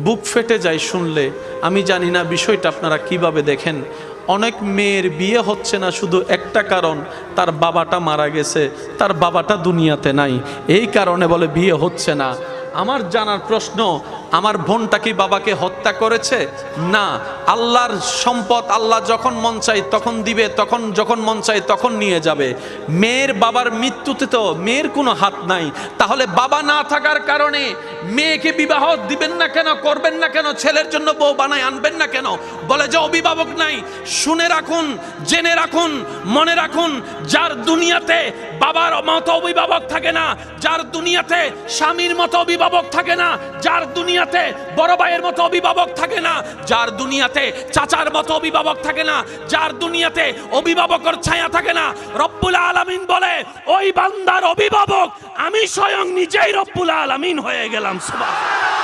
বুক ফেটে যায় শুনলে। আমি জানি না বিষয়টা আপনারা কিভাবে দেখেন। অনেক মেয়ের বিয়ে হচ্ছে না শুধু একটা কারণ, তার বাবাটা মারা গেছে, তার বাবাটা দুনিয়াতে নাই, এই কারণে বলে বিয়ে হচ্ছে না। আমার জানার প্রশ্ন, আমার বোনটা কি বাবাকে হত্যা করেছে? না, আল্লাহর সম্পদ আল্লাহ যখন মন চায় তখন দিবে, তখন যখন মন চায় তখন নিয়ে যাবে। মেয়ের বাবার মৃত্যুতে তো মেয়ের কোনো হাত নাই। তাহলে বাবা না থাকার কারণে মেয়েকে বিবাহ দিবেন না কেন, করবেন না কেন, ছেলের জন্য বউ বানায় আনবেন না কেন? বলে যে অভিভাবক নাই। শুনে রাখুন, জেনে রাখুন, মনে রাখুন, যার দুনিয়াতে বাবার মতো অভিভাবক থাকে না, যার দুনিয়াতে স্বামীর মতো অভিভাবক থাকে না, যার দুনিয়াতে বড় ভাইয়ের মতো অভিভাবক থাকে না, যার দুনিয়াতে চাচার মতো অভিভাবক থাকে না, যার দুনিয়াতে অভিভাবকের ছায়া থাকে না, রব্বুল আলামিন বলে ওই বান্দার অভিভাবক আমি স্বয়ং নিজেই রব্বুল আলামিন হয়ে গেলাম। সুবহানাল্লাহ।